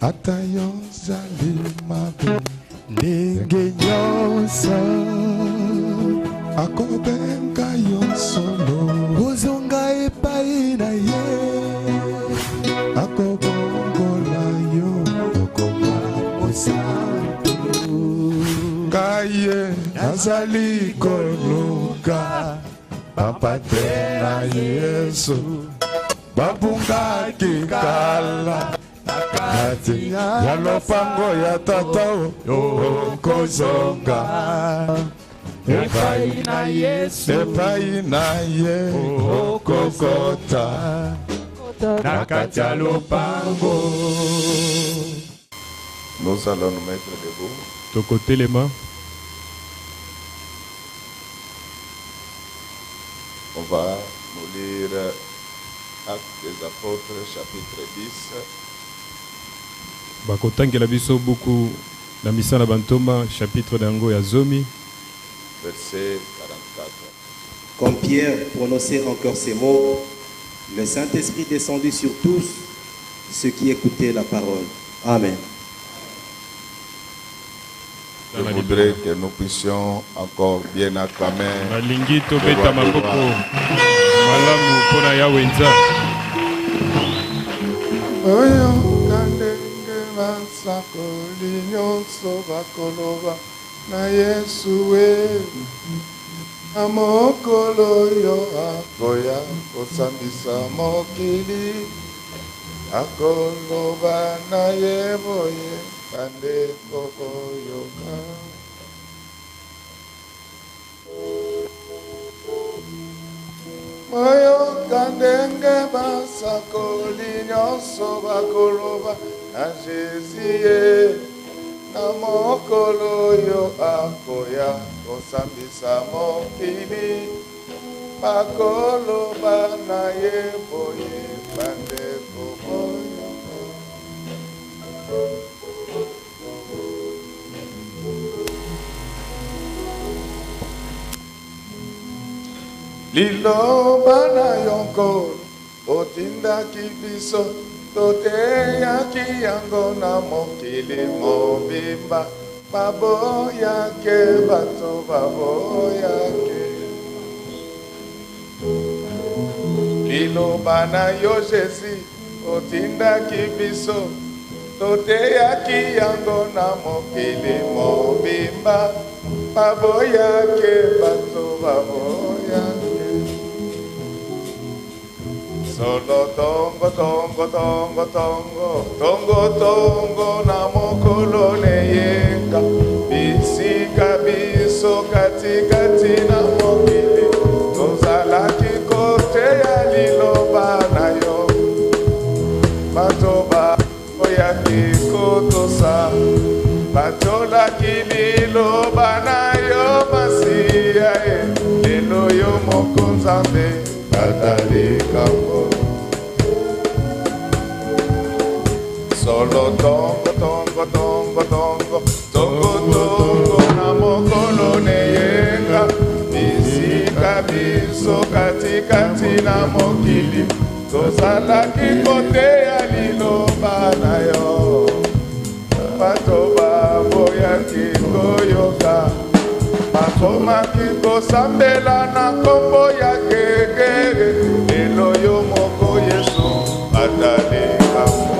Atayo zali mabe ndenge nyonso akobenga yo solo ozonga epai na ye akobongola yo okoma mosantu kaye nazali koluka bapate na Yesu babungaki kala Kati ya lopango ya tata okozonga epai na Yesu epai na ye okokota na kati ya lopango. Nous allons nous mettre debout. Tokote les mains. On va nous lire Actes des Apôtres chapitre 10. Bakotangela biso buku na misala bantoma chapitre dango ya zomi verset 44. Comme Pierre prononçait encore ces mots, le Saint-Esprit descendit sur tous ceux qui écoutaient la parole. Amen. Je voudrais que nous puissions encore bien acclamer. Malingi tobeta maboko malamu pona ya wenza. Sakoli nyonso bakoloba na Yesu we amokolo yo akoya kosambisa mokili akoloba na ye boye bandeko boyoka moyo kandenge basakoli nyonso bakoloba na Jésus na mokolo yo akoya kosambisa mokili bakoloba na ye boye bandeko boyoka liloba na yonko otindaki biso toteyaki yango na mokili mobimba baboyake bato baboyake liloba na yo Jésus otindaki biso toteyaki yango na mokili mobimba baboyake bato baboyake solo tongo tongo tongo tongo tongo tongo na mokolo neyenga bisika biso katikati na mokili tozalaki kote ya liloba na yo bato baboyaki kotosa batolaki liloba na yo masiya lelo yo moko Nzambe katalikambo solo tongo tongo tongo tongo tongo tongo na mokolo neyenga bisika biso katikati na mokili tozalaki kote ya liloba na yo bato baboyaki koyoka bakomaki kosambela na kombo ya kekere lelo yo moko Yesu atalikambo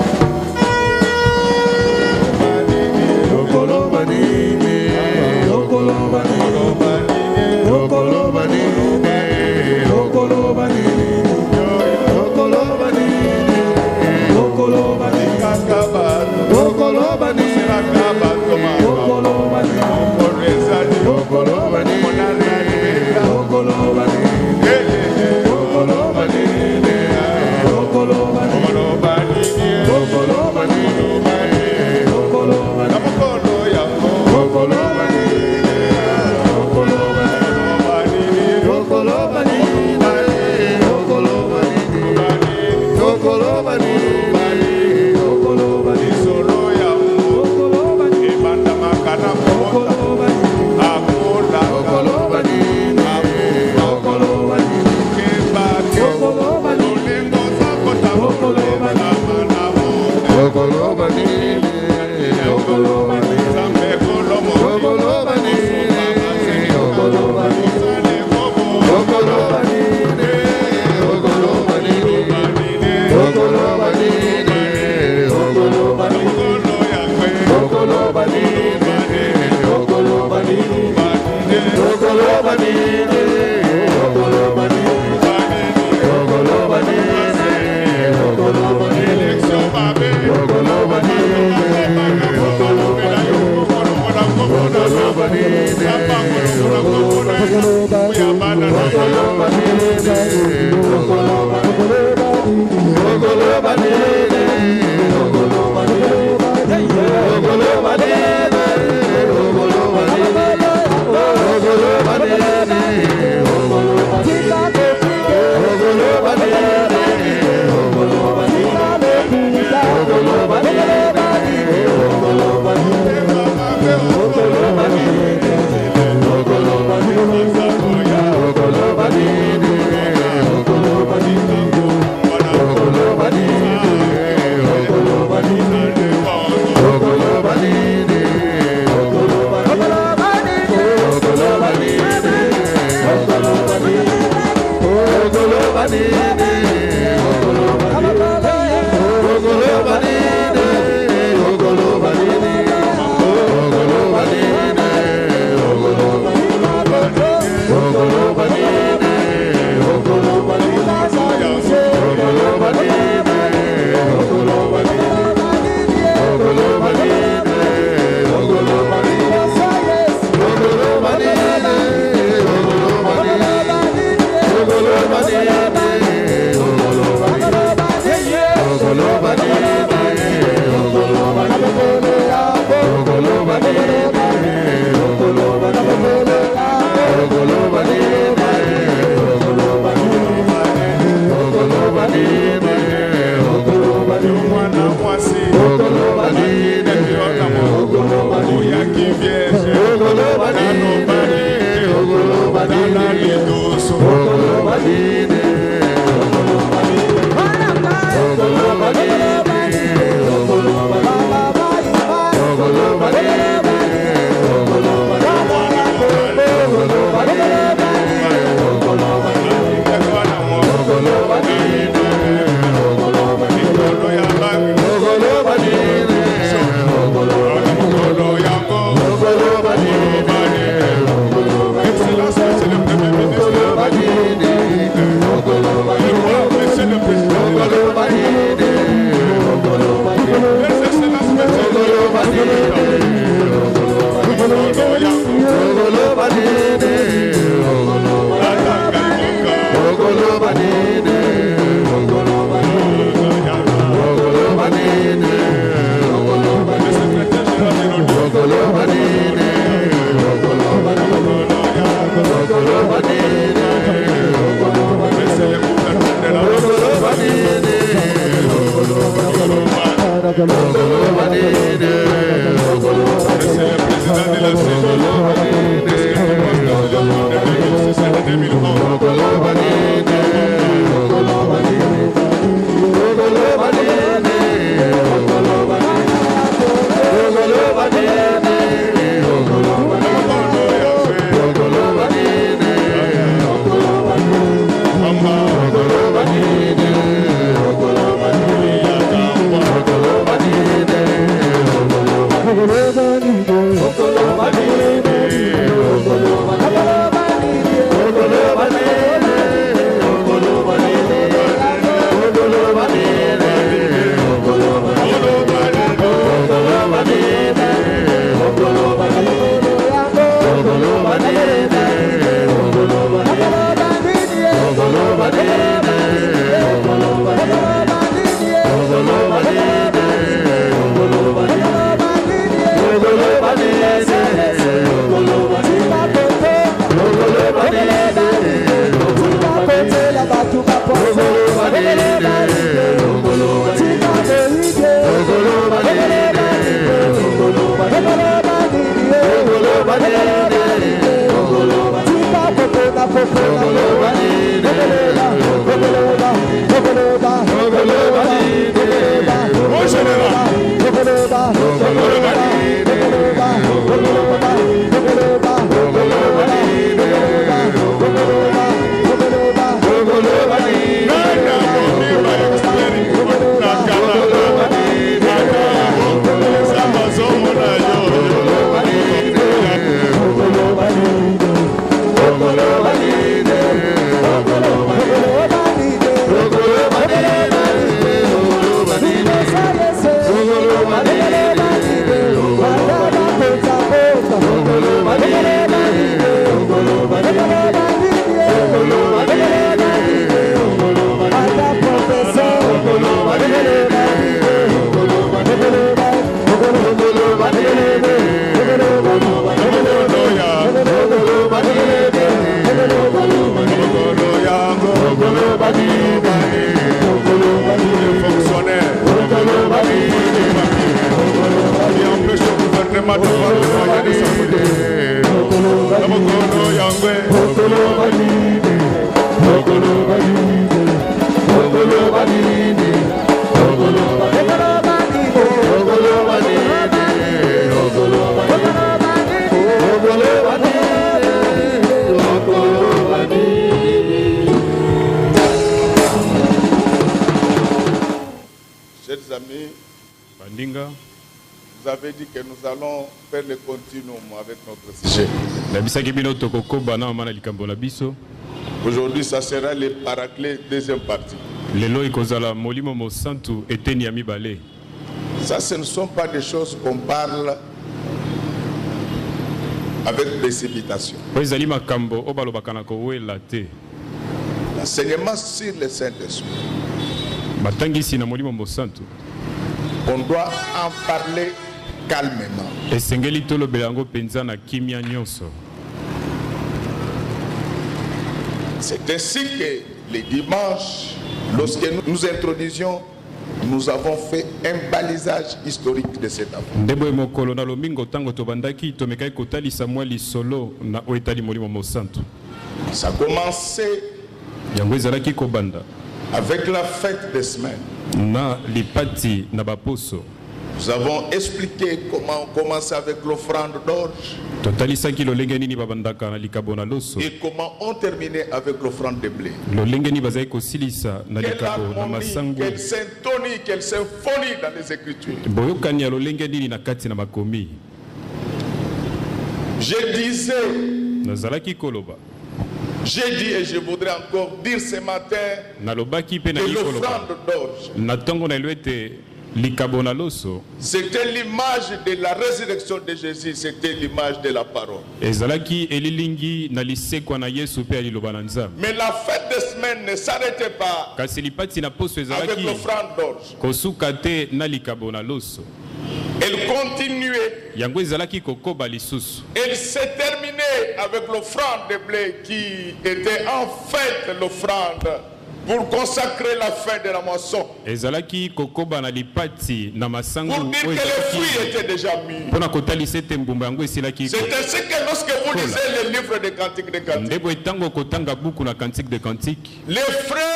Ogolo Chers amis, bandinga vous avez dit que nous allons faire le continuum avec notre sujet. nabisaki bino tokokoba na mama na likambo na biso. Aujourd'hui, ça sera le paraclet, deuxième partie. lelo ekozala molimo mosantu eteni ya mibale. Ça, ce ne sont pas des choses qu'on parle avec précipitation. po ezali makambo oyo balobaka na kowela te. L'enseignement sur le Saint-Esprit, batangisi na molimo mosantu on doit en parler calmement. esengeli tolobela yango mpenza na kimia nyonso. C'est ainsi que les dimanches, lorsque nous introduisions, nous avons fait un balisage historique de cette affaire. ndebo mokolo na lomingo tango tobandaki tomekaki kotalisa mwa lisolo na oyo etali molimo mosantu. Ça a commencé yango ezalaki kobanda avec la fête des semaines. na lipati na baposo. Nous avons expliqué comment on commençait avec l'offrande d'orge totalisaki lolenge nini babandaka na likabo na loso, et comment on terminait avec l'offrande de blé. lolenge nini bazali kosilisa na Quelle likabo na harmonie, masango. quelle syntonie, quelle symphonie dans les Écritures. boyokani ya lolenge nini na kati na makomi. Je disais, nazalaki koloba j'ai dit et je voudrais encore dire ce matin nalobaki mpe que nali koloba l'offrande d'orge, na ntongo na elo ete likabo na loso c'était l'image de la résurrection de Jésus, c'était l'image de la parole. ezalaki elilingi na lisekwa na yesu mpe ya liloba na nzambe. Mais la fête des semaines ne s'arrêtait pas kasi lipati na poso avec ezalaki l'offrande d'orge. kosuka te na likabo na loso, Elle continuait. yango ezalaki kokoba lisusu. Elle s'est terminée avec l'offrande de blé qui était en fait l'offrande pour consacrer la fin de la moisson. ezalaki kokoba na lipati na masango Pour dire que oyo les fruits ezalaki étaient déjà mûrs. mpona kotalisa ete mbumba yango esilaki C'est ainsi que lorsque vous lisez le livre des Cantiques de Cantiques, ndebo etango kotanga buku na cantique de cantique, les frères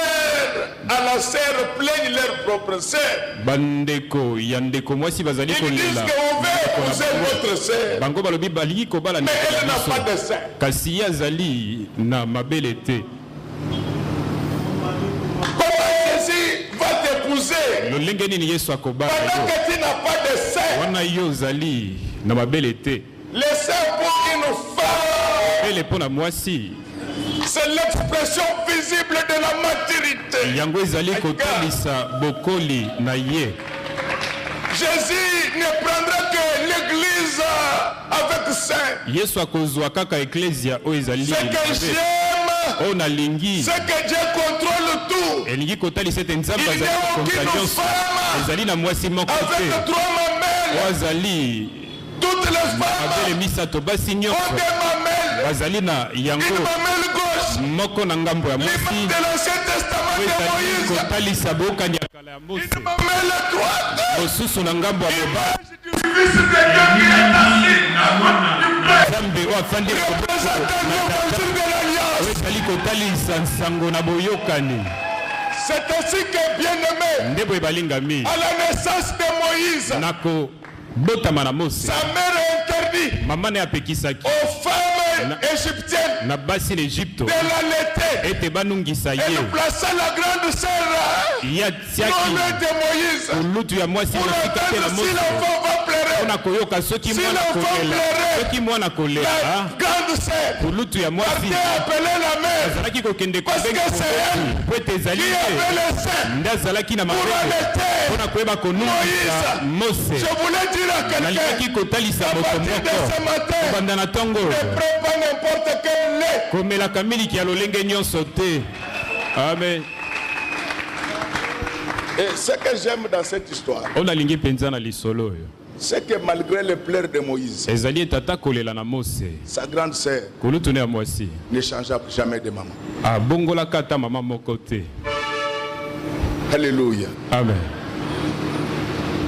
à la sœur plaignent leur propre sœur. bandeko ya ndeko mwasi bazali Ils disent kolela qu'on veut épouser votre sœur, bango balobi balingi kobala mais ndeko elle na n'a pas biso de sein. kasi ye azali na mabele te. Comment Jésus va t'épouser lolenge nini yesu akobala pendant yo que tu n'as pas de sein? wana yo ozali na mabele te. Les seins pour une femme, ele mpo na mwasi c'est l'expression visible de la maturité. yango ezali kotalisa bokoli na ye. Jésus ne prendra que l'église avec sein. yesu akozwa kaka eklesia oyo ezali Ce que mabe. j'aime, oyo nalingi c'est que Dieu contrôle tout. elingi kotalisa ete nzambe Il azali n'y a kokonza aucune nyonso, femme ezali na mwasi moko avec te trois mamelles. oyo azali Toutes les mabele femmes misato, basi ont nyonso des mamelles. bazali na yango Une mamelle gauche, moko na ngambo ya mwasi l'image de l'Ancien Testament oyo de ezali Moïse. kotalisa bokani ya kala ya mose, Une mamelle droite, mosusu na ngambo ya mobali l'image du Fils de Dieu qui est assis à droite du Père, nzambe oyo afandi représentant l'évangile de oyo l'Alliance. ezali kotalisa nsango na boyokani. C'est ainsi que, bien-aimé, nde boye balingami à la naissance de Moïse, na kobotama na mose, sa mère interdit mama ne apekisaki aux femmes égyptiennes na basi na Egypte de l'allaiter ete banungisa et ye de placer la grande sœur ye au atiaki nom de Moïse kulutu ya mwasi pour mosika te na entendre si mose l'enfant va pleurer. mpona koyoka soki Si mwana l'enfant kolela, pleurait, soki mwana kolela La grande sœur kulutu ya mwasi partait appeler la mère azalaki kokende Parce que kobenga c'est elle po ete ezali qui avait te le sein nde azalaki na pour mabele allaiter. mpona koyeba konungisa mose. Je voulais dire à quelqu'un, nalingaki kotalisa à moto partir de ce moko matin, kobanda na ntongo ne prends pas n'importe quel lait. komelaka miliki ya lolenge nyonso te. Amen. Et ce que j'aime dans cette histoire, oyo nalingi mpenza na lisolo oyo c'est que malgré les pleurs de Moïse, ezali ete ata kolela na mose, sa grande sœur kulutu ne ya mwasi ne changea jamais de maman. abongolaka ata mama moko te. Alléluia. Amen.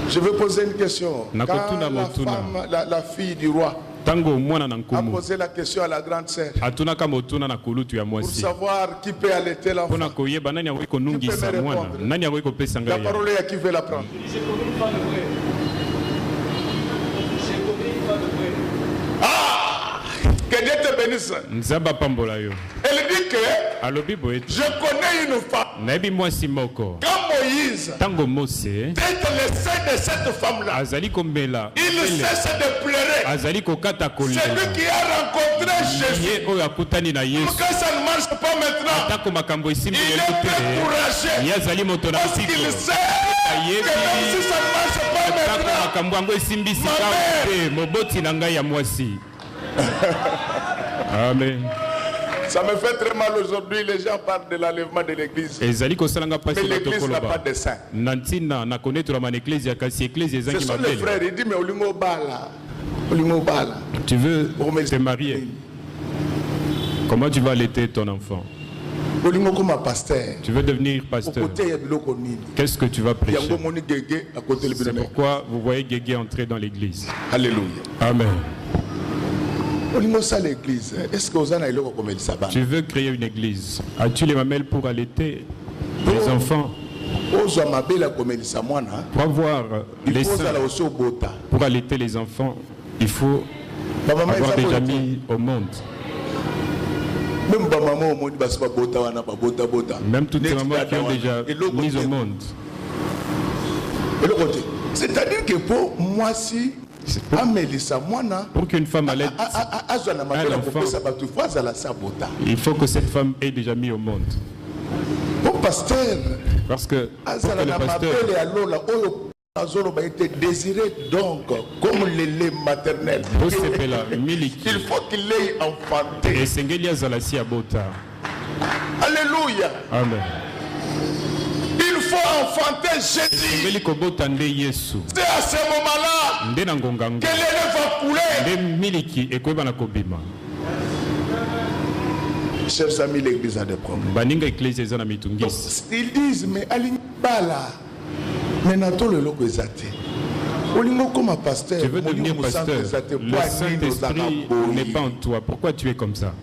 Je veux poser une question. Nakotuna Quand la motuna. femme, la fille du roi, Tango mwana na a nkumu posé la question à la grande sœur atunaka motuna na kulutu ya pour mwasi savoir qui peut allaiter l'enfant. mpona koyeba nani akoki konungisa me mwana, répondre? nani akoki kopesa La ngai ya. parole est à qui veut la prendre. Ah! Que Dieu te bénisse. nzambe apambola yo. Elle dit que alobi boye ete je connais une femme. nayebi mwasi moko Quand Moïse Moïse, Tango Mose, d'être le sein de cette femme-là, Azali Kombela, il cesse de pleurer. Azali Kokata Kolela. C'est lui qui a rencontré Jésus. Ye oyo akutani na Yesu. Pourquoi ça ne marche pas maintenant? Atako makambo esimbi Il est découragé. Ye azali moto na Parce qu'il siko. sait que même si ça ne marche pas Atako maintenant, makambo yango esimbi sika mère. te moboti na ngai ya mwasi. Amen. ça me fait très mal aujourd'hui. Les gens parlent de l'enlèvement de l'église. Ezali kosalanga Mais pasi l'église n'a pas de saint. Nantina na connaître ma église kasi église Ce ezangi sont les mabele. frères. Il dit, mais Olingo Bala. Olingo Bala. Tu veux te marier? Comment tu vas allaiter ton enfant? Olingo comme un pasteur. Tu veux devenir Au pasteur? côté, il y a biloko nini. Qu'est-ce que tu vas Il y a prêcher? un moni gege à côté de C'est l'ébène. pourquoi vous voyez Guégué entrer dans l'église. Alléluia. Amen. Olingo ça l'église. Est-ce que Ozana iloko comme el sabbat? Tu veux créer une église. As-tu les mamelles pour allaiter les enfants? Ozo mabela comme el samwana. Pour avoir les Il faut seins, aller au sobota. pour allaiter les enfants, il faut Maman avoir déjà ça mis au monde. même maman au monde bas pas bota wana pas bota bota. Même toutes les mamans qui ont déjà mis au monde. Et le côté. C'est-à-dire que pour moi si Amélissa Moana Pour qu'une femme allaite Azana mabela pour ça ba tu fois à la sabota. il faut que cette femme ait déjà mis au monde. Bon pasteur Parce que pour Azana que le na pasteur mabela alola oyo azolo ba été désiré donc comme le lait maternel. Il faut qu'il ait enfanté. et Sengeli Azalasi Abota. Alléluia. Amen. Il faut enfanter Jésus. Sengeli Kobota nde Yesu. C'est à ce moment-là Nde na ngongango. que le lait va couler. Nde miliki ekoyeba na kobima. Chers amis, l'église a des problèmes. Baninga eklesi eza na mitungisi. Ils disent, mais Alimbala, mais Nato le loco exaté. Olingo comme un pasteur. Tu veux devenir pasteur. Le Saint-Esprit n'est pas en toi. Pourquoi tu es comme ça?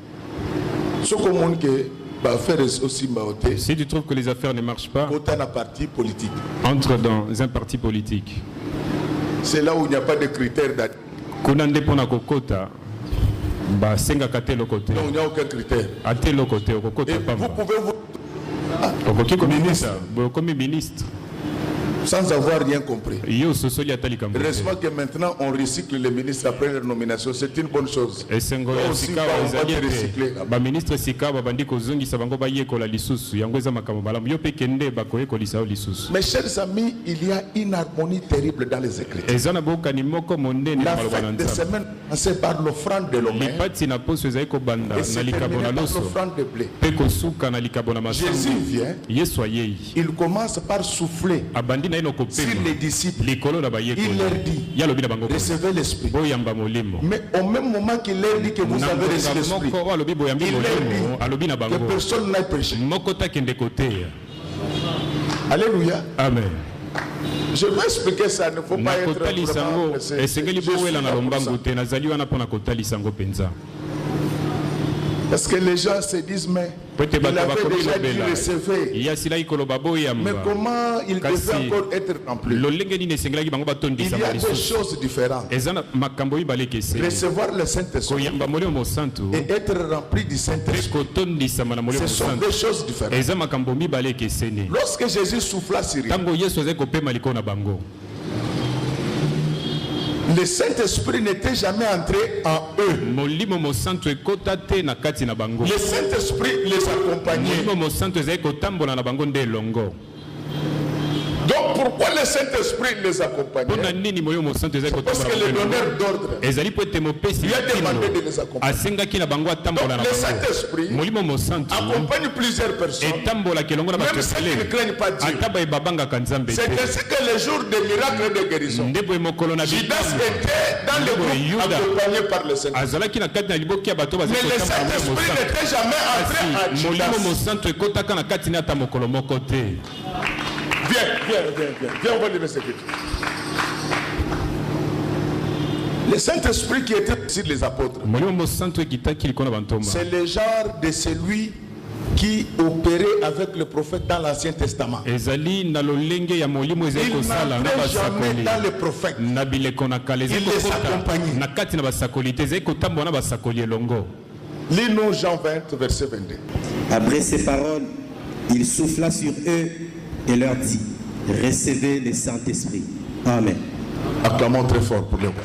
Ce qu'on que va faire aussi maoté. Si tu trouves que les affaires ne marchent pas, Autant un parti politique. entre dans un parti politique. C'est là où il n'y a pas de critères d'admission. Kuna nde pona kokota ba senga kate lokote. Non, il n'y a aucun critère. Ate lokote Et okokota vous pamba. pouvez vous. Okoki comme Ministre. ministre, comme ministre. Sans avoir rien compris. Yo sosoli atali kambo. Heureusement que maintenant on recycle les ministres après leur nomination. C'est une bonne chose. Et sengo ya Aussi, sika on va ezali te recycler ete là-bas. ba ministre sika ba bandi kozongisa bango ba yekola lisusu yango eza makambo malamu yo pe kende ba koyekolisa yo lisusu. Mes chers amis, il y a une harmonie terrible dans les Écritures. Eza na bokani moko monene La na maloba na fête de Nzambe. semaine commençait par l'offrande de l'homme Lipati na poso ezali kobanda et na c'est likabo terminé na par loso l'offrande de blé. pe kosuka na likabo na Jésus masango. vient, Yesu ayei il commence par souffler abandi na ino sur kopema les disciples. likolo na Il bayekola leur dit, yalobi na bango recevez l'esprit. boyamba molimo. Mais au même moment qu'il leur dit que vous Na avez reçu ngonga l'esprit, moko alobi boyambi il leur molimo alobi na dit que bango personne n'aille prêcher. moko takende koteya. Alléluia. Amen. Je vais expliquer ça, il ne faut Na pas être kotalisa vraiment yango pressé. esengeli Je suis bowela na là pour lombangu ça. te nazali wana mpo na kotalisa yango mpenza. Parce que les gens se disent, mais Po ete il bato avait bakomi déjà dit lobela recevez. ya silai koloba Mais boyamba comment il Kasi, devait encore être rempli? lolenge nini esengelaki bango Il batondisa y a des lisusu choses différentes. eza na makambo mibale ekeseni Recevoir le Saint-Esprit koyamba molimo mosantu et être rempli du mpe Saint-Esprit. kotondisama na molimo Ce sont mosantu deux choses différentes. eza makambo mibale ekeseni. Lorsque Jésus souffla sur eux, Ntango Yesu azali kopema likolo na bango, le Saint-Esprit n'était jamais entré en eux. molimo mosantu ekota te na kati na bango. Le Saint-Esprit les accompagnait. Molimo mosantu ezali kotambola na bango nde elongo. Donc pourquoi le Saint-Esprit les accompagnait? Mpona nini molimo mosantu ezali Parce kotambola que na le bango donneur d'ordre ezali po ete mopesi lui a demandé de mitindo les accompagner. asengaki na bango atambola na Donc le bango. Saint-Esprit Molimo mosantu accompagne plusieurs personnes, etambolaka elongo na bato même ceux qui ne ebele craignent pas Dieu. ata baye babangaka nzambe C'est te. ainsi que les jours des miracles et de guérison, Nde boye mokolo na Judas bitambo était dans le groupe Yuda. accompagné par le Saint-Esprit. azalaki na kati na liboki ya bato Mais bazali le kotambola na Saint-Esprit mosantu. n'était jamais entré à Kasi molimo Judas. mosantu ekotaka na kati na ata mokolo moko te. Viens, on va lire ce écrit. Le Saint-Esprit qui était sur les apôtres, molimo mosantu ekitaki likolo na bantoma c'est le genre de celui qui opérait avec le prophète dans l'Ancien Testament. ezali na lolenge ya molimo ezali Il kosala na n'entrait jamais basakoli dans les prophètes. na bileko na kala ezali Il les kokota accompagnait. na kati na basakoli te ezali kotambola na basakoli elongo. Lis-nous Jean 20, verset 22. Après ces paroles, il souffla sur eux et leur dit, Recevez le Saint-Esprit. Amen. Acclamons très fort pour le roi.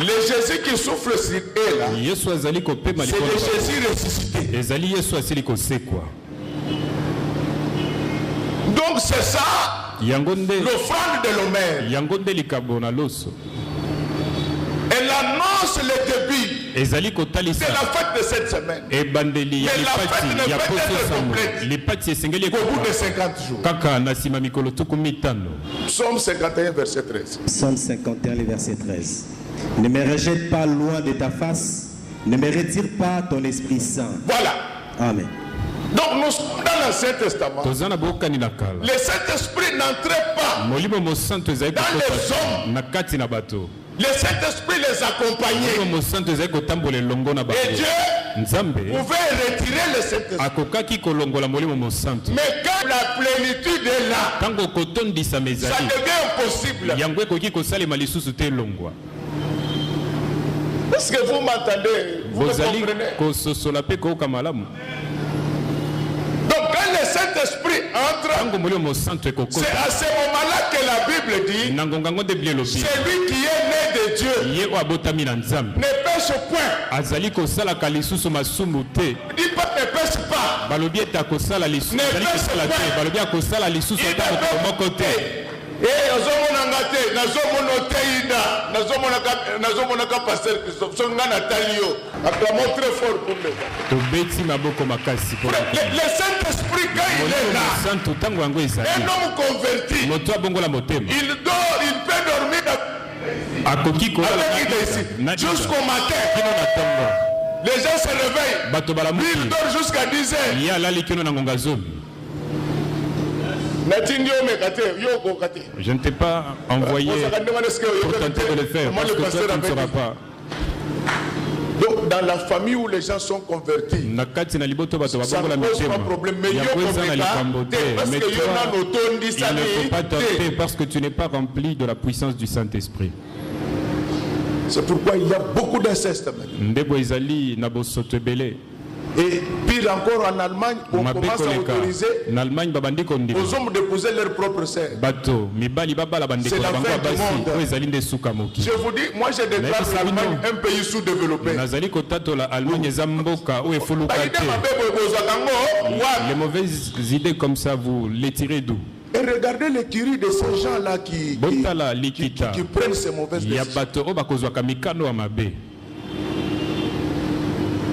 Le Jésus qui souffle sur elle, c'est le Jésus ressuscité. Donc c'est ça l'offrande de l'Homère. Elle annonce le début de la fête de cette semaine. Mais la fête ne peut être complète qu'au bout de 50 jours. Psaume 51, verset 13. Psaume 51, le verset 13. Ne me rejette pas loin de ta face, ne me retire pas ton Esprit Saint. Voilà. Amen. Donc nous sommes dans l'Ancien Testament. Le Saint-Esprit n'entrait pas dans les hommes. Le Saint-Esprit les accompagnait. Et Dieu pouvait retirer le Saint-Esprit. Mais quand la plénitude est là, ça devient impossible. Est-ce que vous m'entendez? Vous me comprenez? Donc quand le Saint-Esprit entre, c'est à ce moment-là que la Bible dit, celui qui est né de Dieu ne pêche point. Dis pas ne pêche pas. Ne pêche pas. Acclamons très fort pour le Saint-Esprit, quand il est là, un homme converti, il dort, il peut dormir avec ici jusqu'au matin. Les gens se réveillent, il dort jusqu'à 10 heures. Je ne t'ai pas envoyé pour tenter de le faire, parce que toi tu ne sauras pas. Donc dans la famille où les gens sont convertis, ça ne pose pas de problème. Mais il ne faut pas tenter parce que tu n'es pas rempli de la puissance du Saint-Esprit. C'est pourquoi il y a beaucoup d'inceste. Et pire encore, en Allemagne, on commence à autoriser aux hommes d'épouser leurs propres sœurs. C'est la fin du monde. Je vous dis, moi je déclare l'Allemagne un pays sous-développé. Les mauvaises idées comme ça, vous les tirez d'où? Et regardez l'écurie de ces gens-là qui prennent ces mauvaises décisions.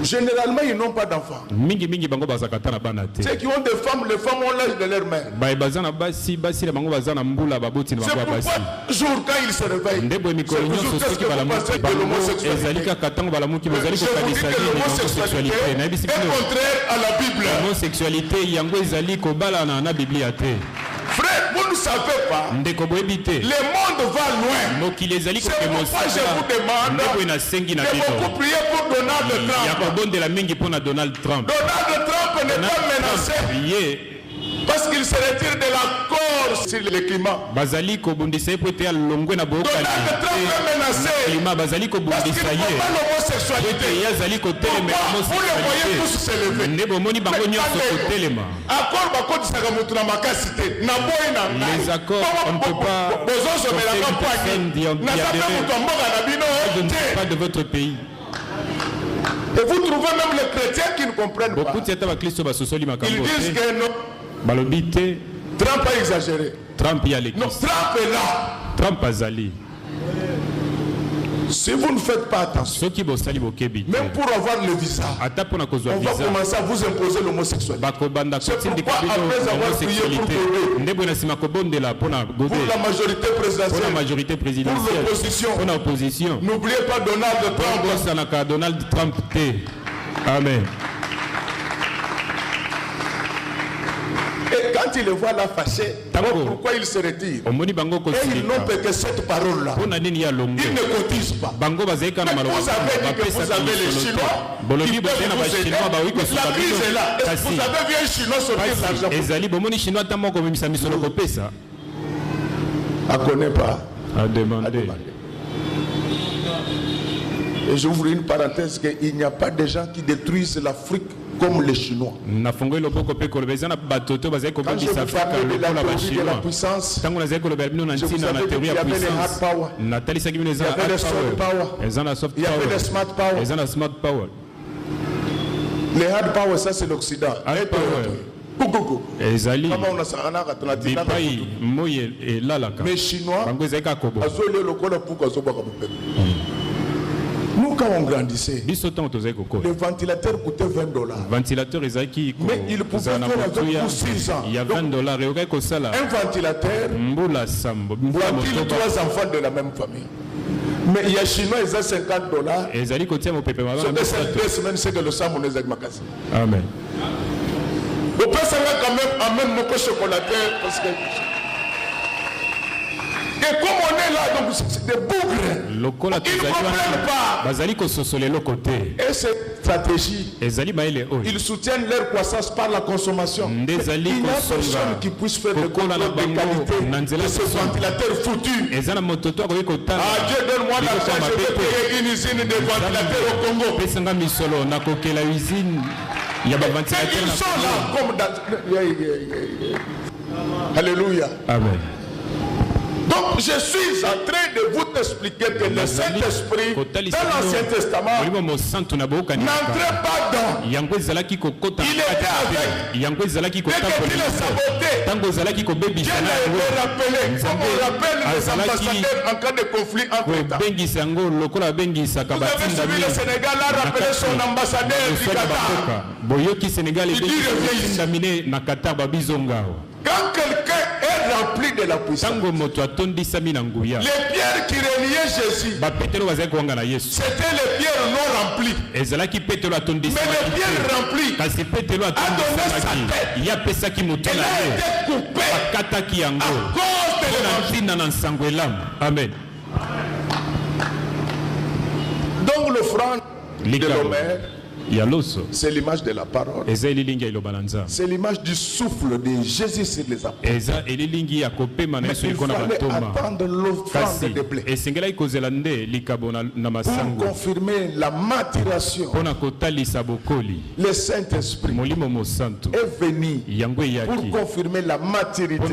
Généralement, ils n'ont pas d'enfants. Ceux qui ont des femmes, les femmes ont l'âge de leur mère. C'est pourquoi, jour quand ils se réveillent, c'est que l'homosexualité est contraire à la Bible. Frère, vous ne savez pas, le monde va loin. C'est pourquoi je vous demande de beaucoup prier pour Donald Trump. Donald Trump n'est pas menacé parce qu'il se retire de l'accord sur le climat. Donald Trump est menacé parce qu'il ne faut pas l'homosexualité. Pourquoi vous le voyez tous s'élever? Les accords, on ne peut pas pas de votre pays. Et vous trouvez même les chrétiens qui ne comprennent pas. Ils disent que non. Trump a exagéré. Non, Trump est là. Trump azali. Si vous ne faites pas attention, même pour avoir le visa, on va commencer à vous imposer l'homosexualité. C'est pourquoi après avoir prié pour la majorité présidentielle, pour l'opposition, n'oubliez pas Donald Trump. Amen. Et quand il le voit là fâché, pourquoi il se retire? Et ils n'ont que cette parole-là. Ils ne cotisent pas. Mais vous avez dit que vous avez les Chinois qui peuvent vous aider. La crise est là. Est-ce que vous avez vu un Chinois sortir l'argent? À connaît pas. À demander. Et j'ouvre une parenthèse qu'il n'y a pas de gens qui détruisent l'Afrique comme les Chinois. Quand je veux parler de la théorie de la puissance, je vous avais dit qu'il y avait les hard power, il y avait les soft power, il y avait les smart power. Les hard power, ça c'est l'Occident. Mais Chinois, nous, quand on grandissait, le ventilateur coûtait $20. Mais il pouvait faire avec pour 6 ans. Il y a $20. Un ventilateur ventile 3 enfants de la même famille. Mais il y a Chinois, ils ont $50. Sur des semaines, c'est que le sang, on est avec ma casse. Amen. On peut savoir quand même, en même temps, chocolaté, parce que. Et comme on est là, donc c'est des bougres. Ils ne comprennent pas. Et cette stratégie, ils soutiennent leur croissance par la consommation. Il n'y a personne qui puisse faire le contrôle de qualité de ce ventilateur foutu. Ah, Dieu donne-moi l'argent, je vais payer une usine de ventilateurs au Congo. Ils sont là comme dans... Alléluia. Amen. Donc je suis en train de vous expliquer que le Saint-Esprit dans l'Ancien Testament n'entrait pas dans. Il était avec. Dès qu'il est saboté, Dieu l'a rappelé. Comme on rappelle les ambassadeurs en cas de conflit entre États. Vous avez suivi le Sénégal a rappelé son ambassadeur du Qatar. Il dit quand quelqu'un est rempli de la puissance, les pierres qui reliaient Jésus, c'était les pierres non remplies. Mais les pierres remplies a donné sa tête. Elle a été coupée à cause de l'évangile. Amen. Donc l'offrande de l'Homère, c'est l'image de la parole. C'est l'image du souffle de Jésus sur les apôtres. Mais il fallait attendre l'offrande de blé pour confirmer la maturation. Le Saint-Esprit est venu pour confirmer la maturité.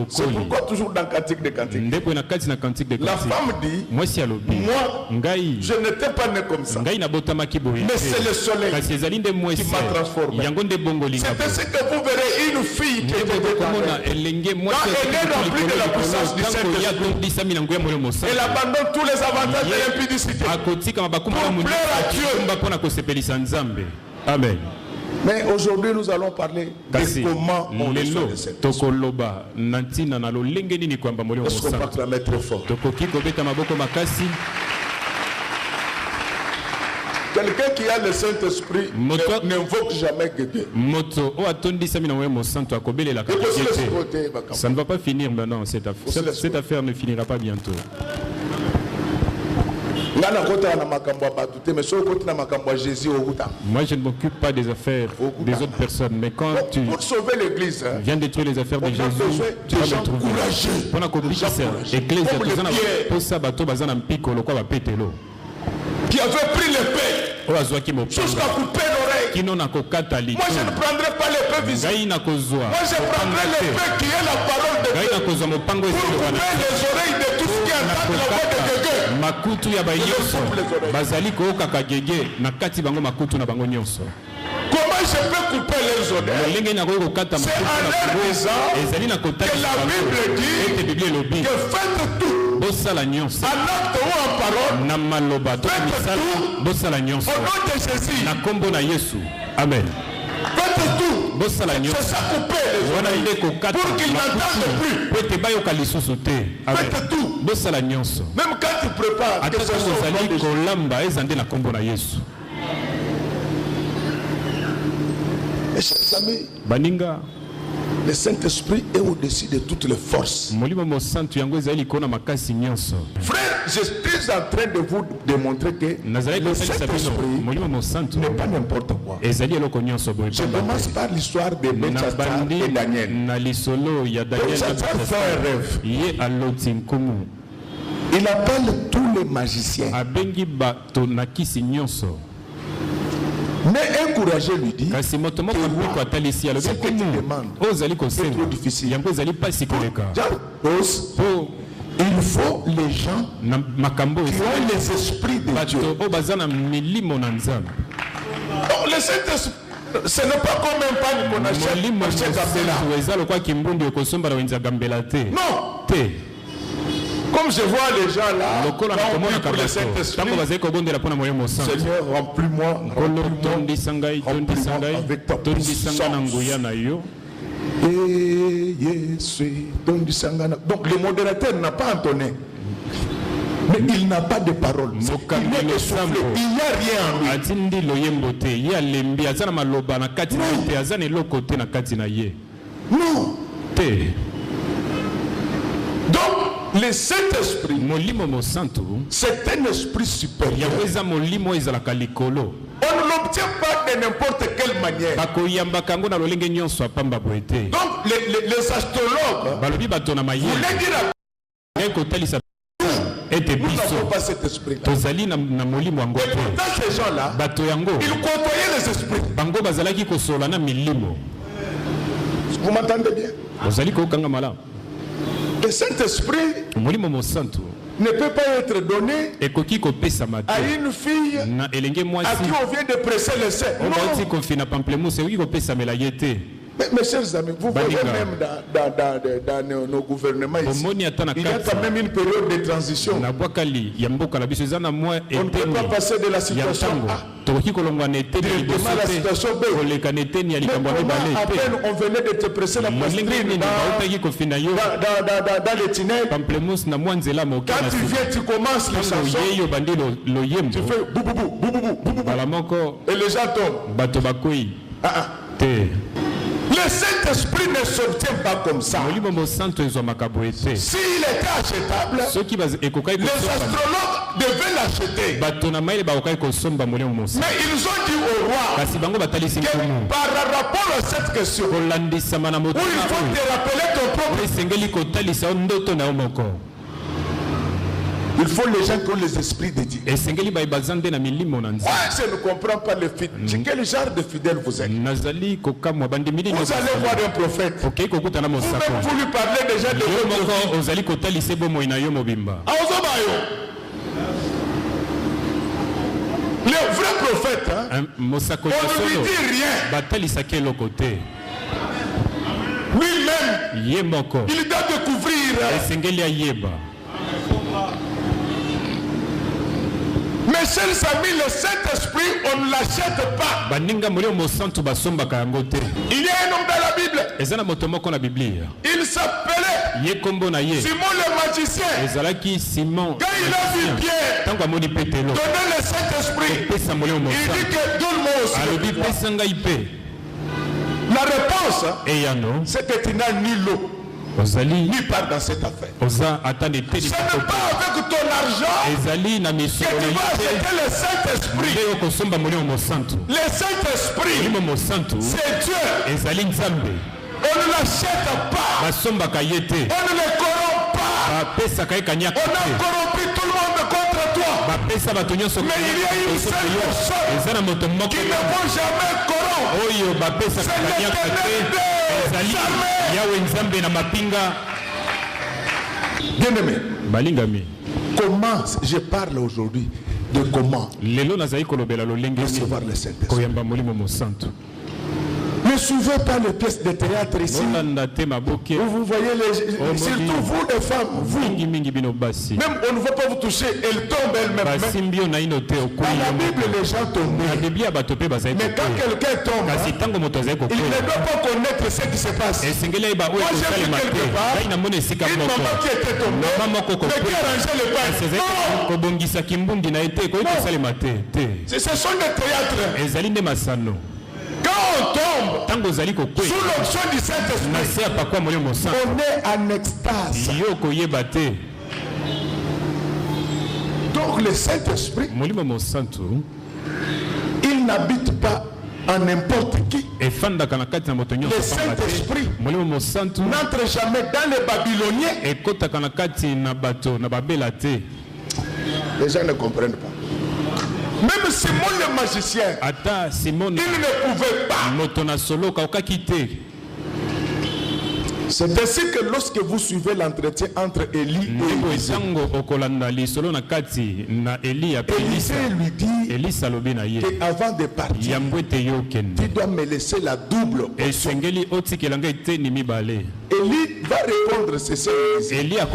C'est pourquoi toujours dans Cantique des Cantiques, la femme dit, moi je n'étais pas né comme ça, mais c'est le soleil qui m'a transformé. C'est ainsi que vous verrez une fille qui était quand elle est remplie de la puissance du Saint-Esprit. Elle abandonne tous les avantages de l'impudicité pour plaire à Dieu. Amen. Mais aujourd'hui nous allons parler de comment on reçoit le Saint-Esprit. Est-ce qu'on peut acclamer très fort? Quelqu'un qui a le Saint-Esprit n'invoque jamais Guégué. Ça ne va pas finir maintenant, cette affaire ne finira pas bientôt. Moi je ne m'occupe pas des affaires des autres personnes, mais quand tu sauver l'église, viens détruire les affaires de Jésus, tu vas me trouver. Qui avait pris l'épée jusqu'à couper l'oreille. Moi je ne prendrai pas l'épée visible. Moi je prendrai l'épée qui est la parole de Dieu pour couper les oreilles de tout ce qui entend la voix de Comment je peux couper les oreilles? C'est en leur disant que la Bible dit que faites tout. En acte ou en parole, faites tout au nom de Jésus. Amen. Faites tout. C'est ça, couper les oreilles pour qu'ils n'entendent plus. Faites tout. Même quand tu prépares quelque chose. Mes chers amis, le Saint-Esprit est au-dessus de toutes les forces. Frère, je suis en train de vous démontrer que le Saint-Esprit n'est pas n'importe quoi. Je commence par l'histoire de Belshazzar et Daniel. Belshazzar fait un rêve. Il appelle tous les magiciens. Mais encourager lui dit kasi moto moko mpiko atalisi alobi komu ozali kosenga yango ezali pasi koleka il faut les gens qui ont les esprits de Dieu. Donc le Saint-Esprit, ce n'est pas comme un pagne qu'on achète Gambela. Non. Comme je vois les gens là, pour le Saint-Esprit, Seigneur, remplis-moi avec ta puissance. Donc le modérateur n'a pas entonné, mais il n'a pas de parole. Il n'est essoufflé, il n'y a rien en lui. Non. Donc le Saint-Esprit, c'est un esprit supérieur. On ne l'obtient pas de n'importe quelle manière. Donc les astrologues voulaient dire nous n'avons pas cet esprit là. Et pourtant ces gens là, ils côtoyaient les esprits. Vous m'entendez bien? Le Saint-Esprit ne peut pas être donné à une fille à qui on vient de presser le sein. Mes chers amis, vous voyez même dans nos gouvernements ici, il y a quand même une période de transition. On ne peut pas passer de la situation A directement à la situation B. Mais à peine on venait de te presser la poitrine dans les tunnels. Quand tu viens, tu commences les chansons, tu fais boubou, boubou, boubou, et les gens tombent. Le Saint-Esprit ne s'obtient pas comme ça. S'il était achetable, les astrologues devaient l'acheter. Mais ils ont dit au roi que par rapport à cette question, où il faut te rappeler ton propre. Il faut les gens qui ont les esprits de Dieu. Moi, je ne comprends pas le fidèle. Quel genre de fidèle vous êtes? Vous allez voir un prophète. Vous lui parlez déjà de le vrai prophète, on ne lui dit rien. Lui-même, il doit découvrir. Mes chers amis, le Saint-Esprit, on ne l'achète pas. Il y a un homme dans la Bible. Il s'appelait Simon le magicien. Quand il a vu Pierre donner le Saint-Esprit, il dit que donne-moi aussi. La réponse, c'est que tu n'as ni l'eau ni part dans cette affaire. Ce n'est pas avec ton argent que tu vas acheter le Saint-Esprit. Le Saint-Esprit, c'est Dieu. On ne l'achète pas. On ne le corrompt pas. On a corrompu tout le monde contre toi. Mais il y a une seule personne qui ne va jamais corrompre. C'est bien-aimé, comment je parle aujourd'hui de comment recevoir le Saint-Esprit. Ne suivez pas les pièces de théâtre ici. Vous voyez, surtout vous les femmes, vous. Même on ne va pas vous toucher, elle tombe elle-même. Dans la Bible, les gens tombent. Mais quand quelqu'un tombe, il ne doit pas connaître ce qui se passe. Moi j'ai vu quelque part une maman qui était tombée, mais qui a rangé les pains. Ce sont des théâtres. Quand on tombe sous l'onction du Saint-Esprit, on est en extase. Donc le Saint-Esprit, il n'habite pas en n'importe qui. Le Saint-Esprit n'entre jamais dans les Babyloniens. Les gens ne comprennent pas. Même Simon le magicien, ata Simon il ne pouvait pas. motona solo kauka kite. C'est ainsi que lorsque vous suivez l'entretien entre Élie et Élisée, Élisée lui dit qu'avant de partir, tu dois me laisser la double portion. Élie va répondre ceci. Tu demandes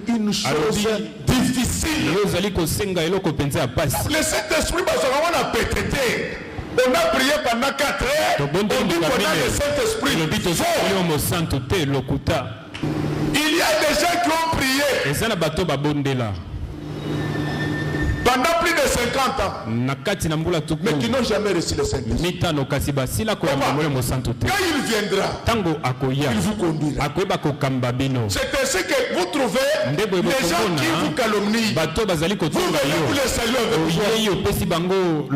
une chose difficile. Le Saint-Esprit va péter. On a prié pendant 4 heures. On dit qu'on a le Saint-Esprit. Il y a des gens qui ont prié pendant plus de 50 ans, mais qui n'ont jamais reçu le Saint-Esprit. Quand il viendra, il vous conduira. C'est ainsi que vous trouvez les gens qui vous calomnient. Vous venez pour les saluer avec joie.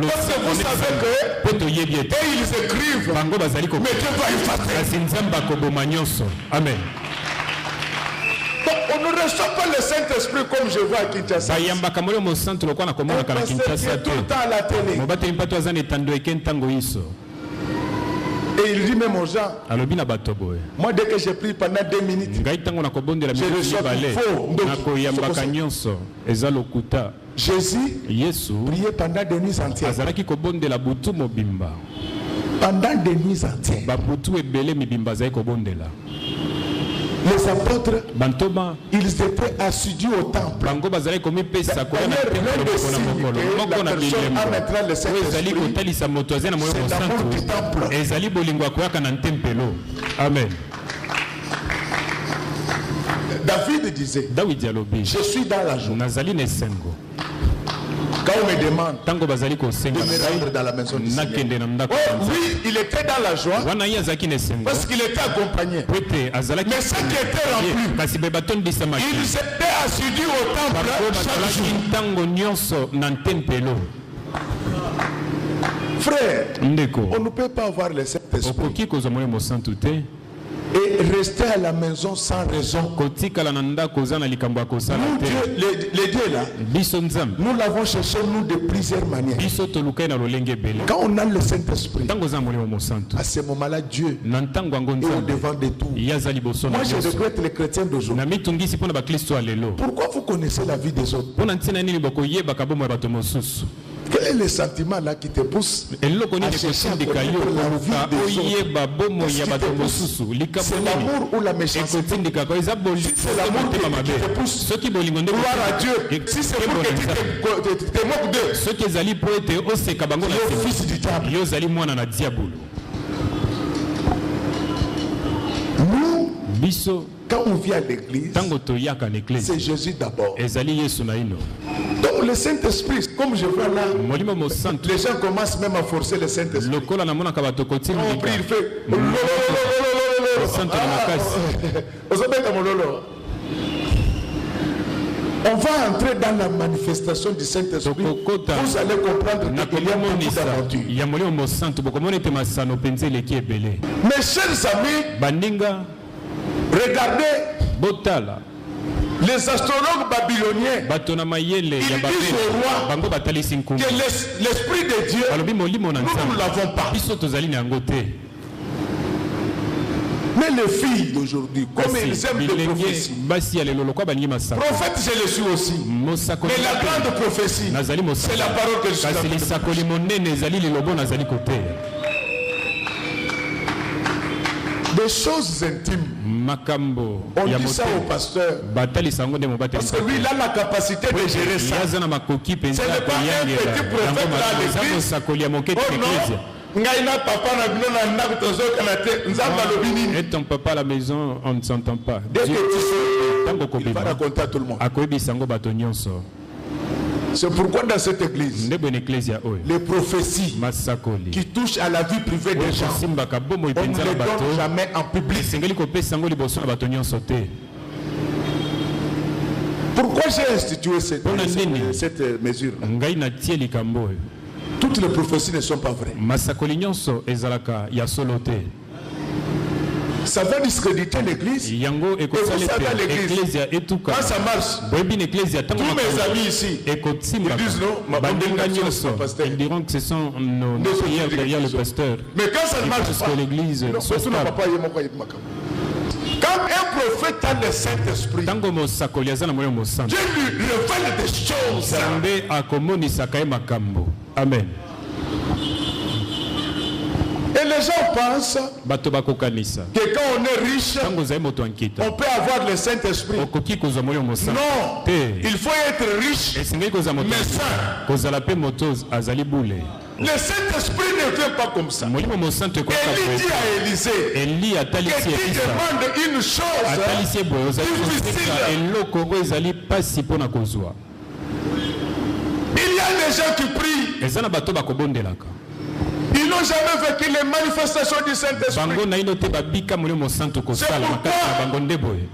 Parce que vous savez que et ils écrivent, mais Dieu va effacer. Amen. Donc, on ne reçoit pas le Saint-Esprit comme je vois à Kinshasa. On passe tout le temps à la télé. Et il dit même aux gens, moi dès que j'ai pris pendant 2 minutes, je reçois tout faux. Jésus priait pendant des nuits entières. Pendant des nuits entières. Les apôtres, ils étaient assidus au temple. L'un des signes que la personne a mettre le Saint-Esprit, c'est l'amour du temple. Amen. David disait, je suis dans la joie. Quand on me demande de me rendre dans la maison du Seigneur. Oh, oui, il était dans la joie parce qu'il était accompagné. Mais ce qui était rempli, il s'était assidu au temple chaque jour. Frère, on ne peut pas avoir le Saint-Esprit et rester à la maison sans raison. Nous, Dieu, les dieux là, nous l'avons cherché nous de plusieurs manières. Quand on a le Saint-Esprit, à ce moment-là, Dieu est au devant de tout. Moi, je regrette les chrétiens d'aujourd'hui. Pourquoi vous connaissez la vie des autres? Quel est le sentiment là qui te pousse à chercher à connaître la vie des autres? C'est l'amour ou la méchanceté? Si c'est l'amour qui te pousse, gloire à Dieu. Si c'est pour que tu te moques d'eux, c'est le fils du diable. Nous, quand on vient à l'église, c'est Jésus d'abord. Donc le Saint-Esprit, comme je vois là, les gens commencent même à forcer le Saint-Esprit. On prie, il fait on va entrer dans la manifestation du Saint-Esprit. Vous allez comprendre qu'il y a beaucoup d'aventures. Mes chers amis, regardez les astrologues babyloniens. Ils disent au roi que l'Esprit de Dieu, nous ne l'avons pas. Mais les filles d'aujourd'hui, comme ils aiment de prophétie, prophète je le suis aussi. Mais la grande prophétie, c'est la parole que je suis. Des choses intimes. On dit ça au pasteur. Parce que lui, il a la capacité de gérer ça. Ce n'est pas un petit prophète à l'église. Oh non. Et ton papa à la maison, on ne s'entend pas. Dès que tu sais, il va raconter à tout le monde. C'est pourquoi dans cette église, les prophéties qui touchent à la vie privée des gens, on ne les donne jamais en public. Pourquoi j'ai institué cette mesure? Toutes les prophéties ne sont pas vraies. Ça va discréditer l'église. Et vous savez l'église. Quand ça marche, tous mes amis ici, ils disent non, ils diront que ce sont nos prières derrière le pasteur. Mais quand ça ne marche pas, que l'église soit stable. Quand un prophète a le Saint-Esprit, Dieu lui révèle des choses. Amen. Et les gens pensent que quand on est riche, on peut avoir le Saint-Esprit. Non, il faut être riche, mais saint. Le Saint-Esprit ne vient pas comme ça. Élie dit à Élisée que tu demandes une chose difficile. Il y a des gens qui prient. Ils n'ont jamais vécu les manifestations du Saint-Esprit.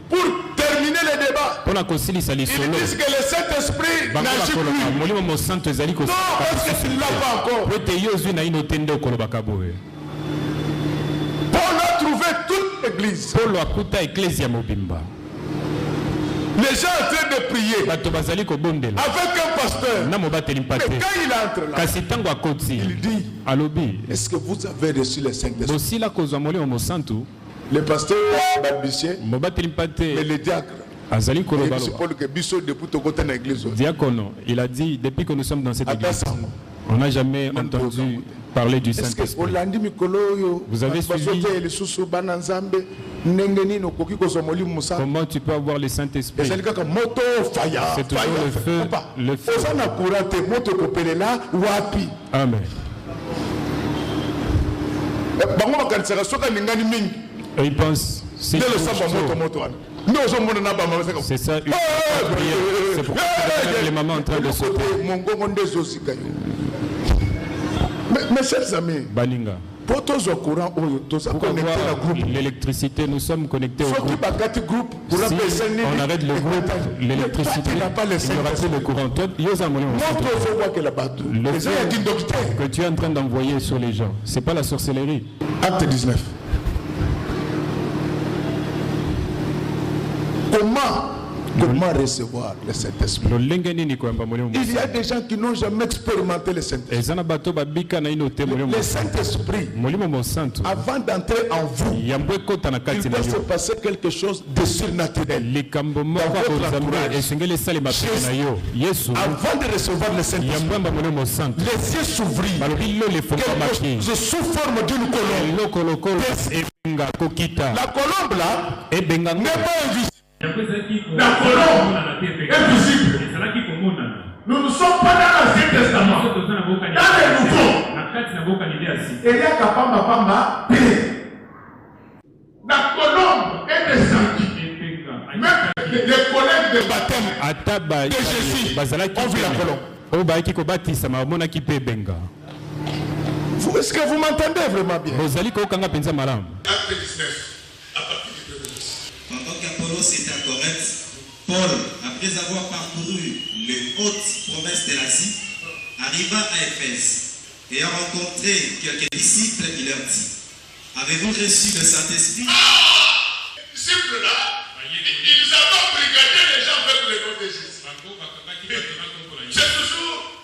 Pour terminer le débat, ils disent que le Saint-Esprit n'agit plus. Non, parce que tu ne l'as pas encore. Paul a trouvé toute l'église. Les gens en train de prier avec un pasteur. Mais quand il entre là, il dit, est-ce que vous avez reçu le Saint-Esprit? Le pasteur a balbutié, mais le diacre, Diacono, il a dit, depuis que nous sommes dans cette église, on n'a jamais entendu parler du Saint-Esprit. Vous avez suivi comment tu peux avoir le Saint-Esprit? C'est toujours le feu. Amen. Et il pense, c'est ça, une prière. C'est pourquoi les mamans en train de sauter. Mes chers amis, pour avoir l'électricité, nous sommes connectés au groupe. Si on arrête le groupe, l'électricité, il n'y aura plus le courant. Le feu que tu es en train d'envoyer sur les gens, ce n'est pas la sorcellerie. Acte 19. Comment recevoir le Saint-Esprit? Il y a des gens qui n'ont jamais expérimenté le Saint-Esprit. Le Saint-Esprit, avant d'entrer en vous, il doit se passer quelque chose de surnaturel. Avant de recevoir le Saint-Esprit, les yeux s'ouvrirent. Je sous forme d'une colombe. La colombe là n'est pas invisible. La colombe est visible. Nous ne sommes pas dans l'Ancien Testament. Dans le Nouveau, il y a Kapamba. La colombe est descendue. Même les collègues de baptême de Jésus ont vu la colombe. Est-ce que vous m'entendez vraiment bien? Acte 19. Pendant qu'Apollos était à Corinthe, Paul, après avoir parcouru les hautes provinces de l'Asie, arriva à Éphèse et a rencontré quelques disciples. Il leur dit: avez-vous reçu le Saint-Esprit? Disciples là, ils avaient brigadé les gens avec le nom de Jésus. C'est toujours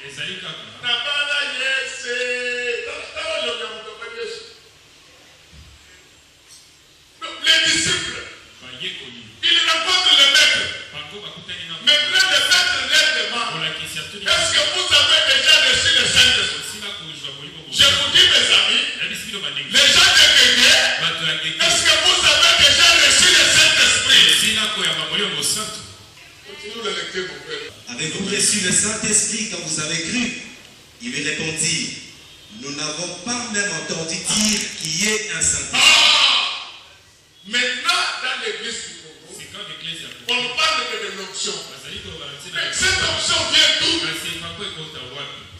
les disciples. Il rencontre le maître. Maintenant, le maître leur demande: est-ce que vous avez déjà reçu le Saint-Esprit? Je vous dis, mes amis, les gens de Guégué, est-ce que vous avez déjà reçu le Saint-Esprit? Continue le lecteur, mon frère. Avez-vous reçu le Saint-Esprit quand vous avez cru? Il lui répondit: nous n'avons pas même entendu dire qu'il y ait un Saint-Esprit. Maintenant, dans l'église du Congo, on parle de l'onction. Mais cette onction vient d'où?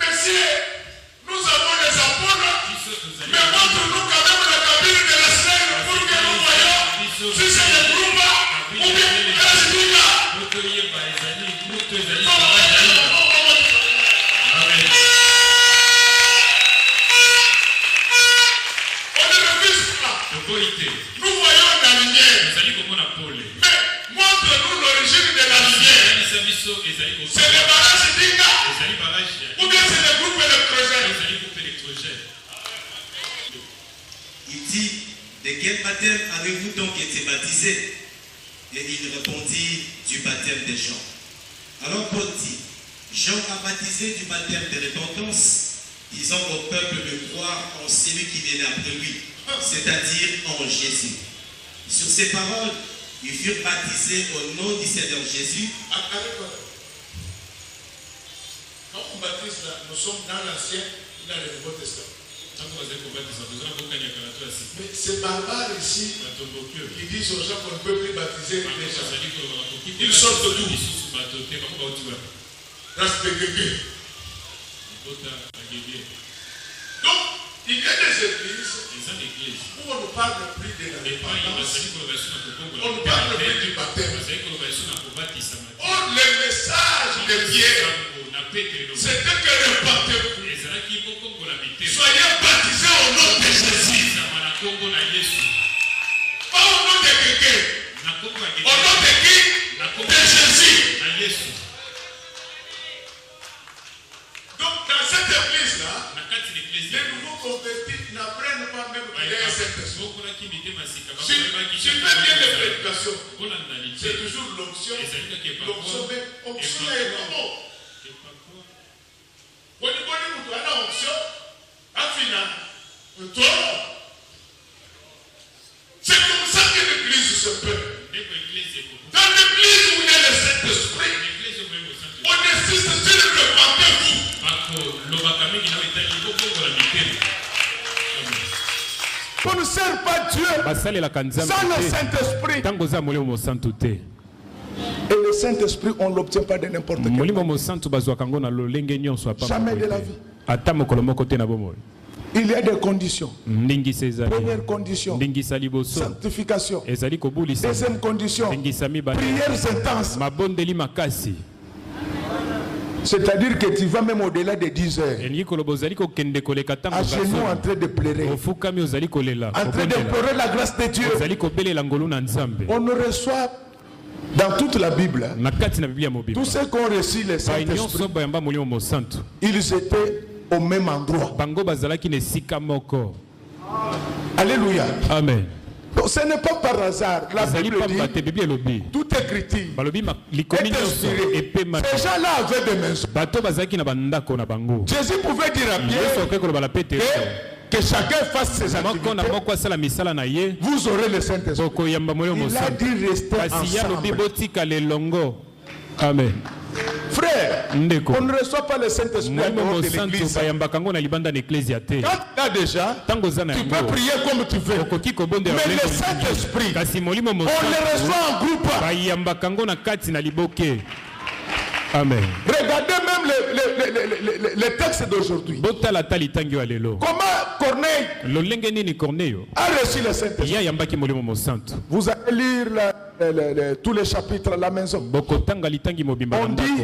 Messieurs, nous avons les apôtres, mais montre-nous quand même la cabine de la scène pour que nous voyons si c'est le groupe ou bien l'esprit là. On est le fils là. Nous voyons C'est le barrage d'Inga. Ou bien c'est le groupe électrogène. Il dit, de quel baptême avez-vous donc été baptisé? Et il répondit, du baptême de Jean. Alors Paul dit, Jean a baptisé du baptême de repentance, disant au peuple de croire en celui qui venait après lui, c'est-à-dire en Jésus. Sur ces paroles, ils furent baptisés au nom du Seigneur Jésus. Quand on baptise là, nous sommes dans l'Ancien et dans le Nouveau Testament. Mais ces barbares ici qui disent aux gens qu'on ne peut plus baptiser les gens, ils sortent d'où? Donc, il y a des églises où on ne parle plus de la repentance, on ne parle plus du baptême. Or, le message de Pierre, c'était que repentez-vous. Soyez baptisés au nom de Jésus. Pas au nom de quelqu'un. Au nom de qui? De Jésus. Donc dans cette église-là, les nouveaux convertis n'apprennent pas même qu'il y a un Saint-Esprit. Si tu fais bien les prédications, c'est toujours l'onction. L'onction même, onction est comment? C'est comme ça que l'église se peut. Dans l'église où il y a le Saint-Esprit, on insiste sur le repentez-vous. On ne sert pas Dieu sans le Saint-Esprit. Et le Saint-Esprit, on ne l'obtient pas de n'importe quel moment. Jamais de la vie. Il y a des conditions. Première condition, sanctification. Deuxième condition, prières intenses. C'est-à-dire que tu vas même au-delà de 10 heures. À genoux en train de pleurer. En train d'implorer la grâce de Dieu. On ne reçoit dans toute la Bible, tous ceux qui ont reçu le Saint-Esprit, ils étaient au même endroit. Alléluia. Amen. Donc ce n'est pas par hasard. La Bible dit, tout écriture est inspiré. Ces gens-là avaient des maisons. Jésus pouvait dire à Pierre que chacun fasse ses activités. Vous aurez le Saint-Esprit. Il a dit rester ensemble. Amen. Frère, on ne reçoit pas le Saint-Esprit à dehors de l'église. Quand tu as déjà, tu peux prier comme tu veux. Mais le Saint-Esprit, on le reçoit en groupe. Amen. Regardez même le texte d'aujourd'hui. Comment Corneille a reçu le Saint-Esprit? Vous allez lire tous les chapitres à la maison. On dit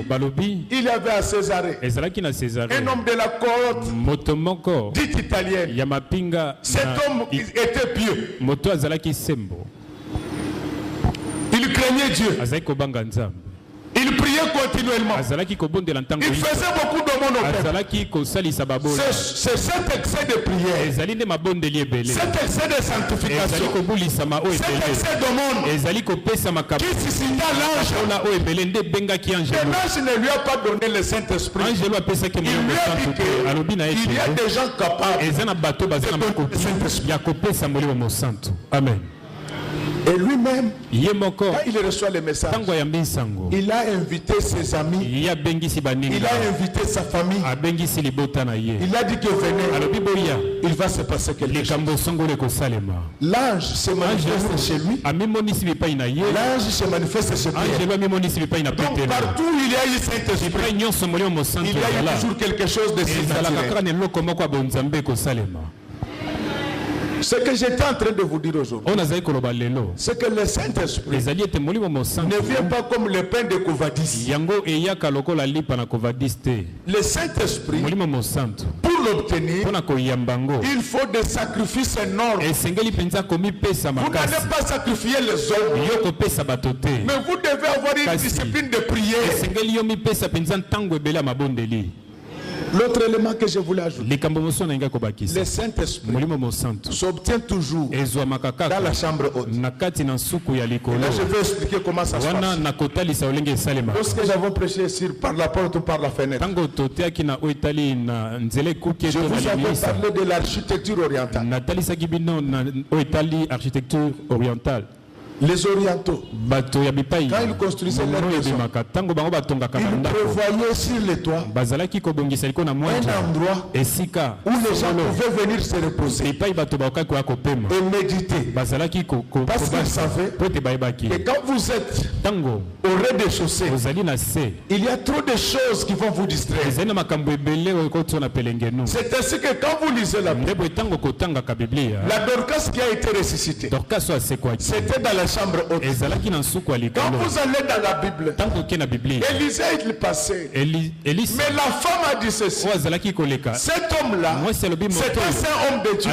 il y avait à Césarée un homme de la cohorte dite italienne. Cet homme était pieux. Il craignait Dieu. Il priait continuellement. Il faisait beaucoup d'aumônes au peuple. C'est cet excès de prière, cet excès de sanctification, cet excès d'aumône qui suscita l'ange. L'ange ne lui a pas donné le Saint-Esprit. Il lui a dit qu'il y a des gens capables de donner le Saint-Esprit. Amen. Et lui-même, quand il reçoit le message, il a invité ses amis, il a invité sa famille, il a dit que venez, il va se passer quelque chose. L'ange se manifeste chez lui, l'ange se manifeste chez lui. Donc partout où il y a eu Saint-Esprit, il y a eu toujours quelque chose de surnaturel. Ce que j'étais en train de vous dire aujourd'hui, c'est que le Saint-Esprit ne vient pas comme le pain de Covadis. Le Saint-Esprit, pour l'obtenir, il faut des sacrifices énormes. Vous n'allez pas sacrifier les hommes, mais vous devez avoir une discipline de prière. L'autre élément que je voulais ajouter, le Saint-Esprit s'obtient toujours dans la chambre haute. Et là, je vais expliquer comment ça se passe. Lorsque nous avons prêché par la porte ou par la fenêtre, je vous avais parlé de l'architecture orientale. Les orientaux, quand ils construisaient leur maison, ils prévoyaient sur les toits un endroit où les gens pouvaient venir se reposer et méditer. Parce qu'ils savaient que quand vous êtes au rez-de-chaussée, il y a trop de choses qui vont vous distraire. C'est ainsi que quand vous lisez la Bible, la Dorcas qui a été ressuscitée, c'était dans la chambre haute. Quand vous allez dans la Bible, Élisée il passait. Mais la femme a dit ceci: cet homme-là, c'est un homme de Dieu.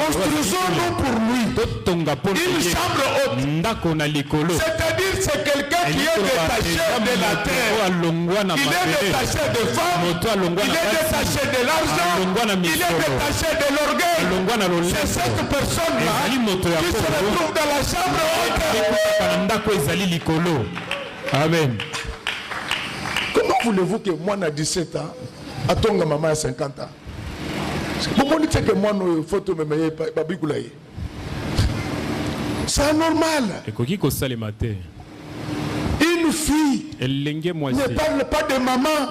Construisons-nous pour lui une chambre haute. C'est-à-dire c'est quelqu'un qui est détaché de la terre. Il est détaché de femmes. Il est détaché de l'argent. Il est détaché de l'orgueil. C'est cette personne-là qui se retrouve dans la chambre. Amen. Comment voulez-vous que moi, à 17 ans, à ton maman à 50 ans, c'est anormal. Une fille ne parle pas de maman.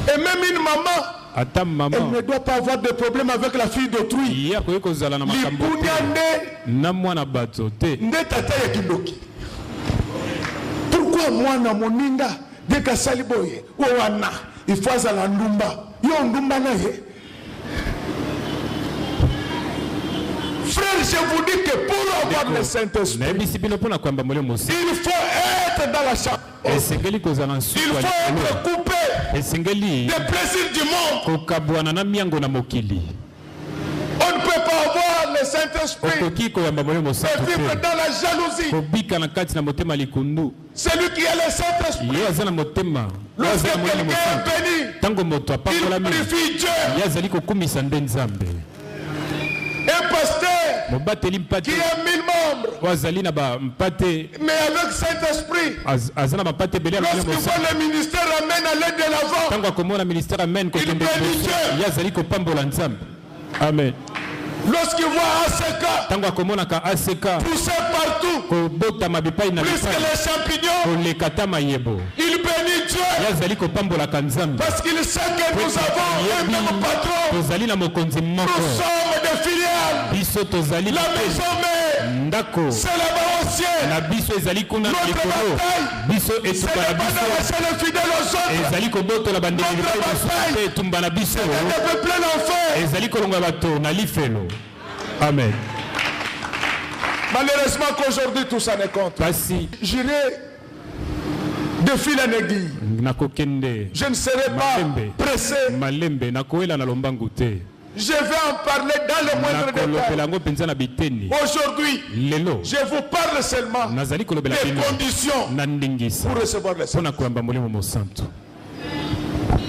Et même une maman, elle ne doit pas avoir de problème avec la fille d'autrui. Pourquoi moi na moninda de kasaliboye wana ifaza la ndumba yo ndumba na ye? Frère, je vous dis que pour avoir le Saint-Esprit, il faut être dans la chambre. Il faut être coupé des plaisirs du monde. On ne peut pas avoir le Saint-Esprit et vivre dans la jalousie. Celui qui a le Saint-Esprit, lorsque quelqu'un est béni, il purifie Dieu. Un pasteur qui a 1000 membres, mais avec Saint-Esprit, lorsqu'il voit le ministère amène à l'aide de l'avant, il bénit Dieu. Amen. Lorsqu'il voit ACK pousser partout, plus que les champignons, il bénit Dieu. Parce qu'il sait que nous avons un même patron. Nous sommes des filiales. La maison mère, c'est là-bas au ciel. Notre bataille, c'est le fidèle aux autres. Notre bataille, c'est de peupler l'enfer. Amen. Malheureusement qu'aujourd'hui tout ça ne compte. J'irai de fil en aiguille. Je ne serai pas pressé. Je vais en parler dans le moindre détail. Aujourd'hui, je vous parle seulement des conditions pour recevoir le Saint-Esprit.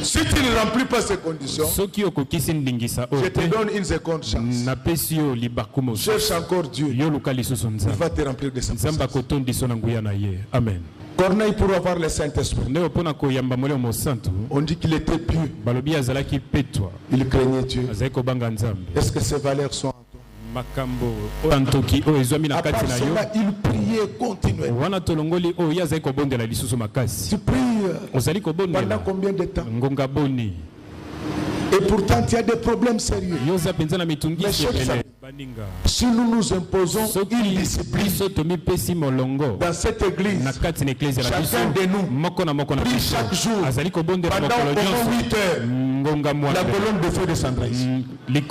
Si tu ne remplis pas ces conditions, je te donne une seconde chance. Cherche encore Dieu. Il va te remplir de Saint-Esprit. Amen. Corneille, pour avoir le Saint-Esprit, on dit qu'il était pieux. Il craignait Dieu. Est-ce que ces valeurs sont en toi? À part cela, il priait continuellement. Tu pries pendant combien de temps? Et pourtant, tu as des problèmes sérieux. Mais si nous nous imposons une discipline dans cette église, chacun de nous prie chaque jour pendant au moins 8 heures, la colonne de feu descendra ici. Mes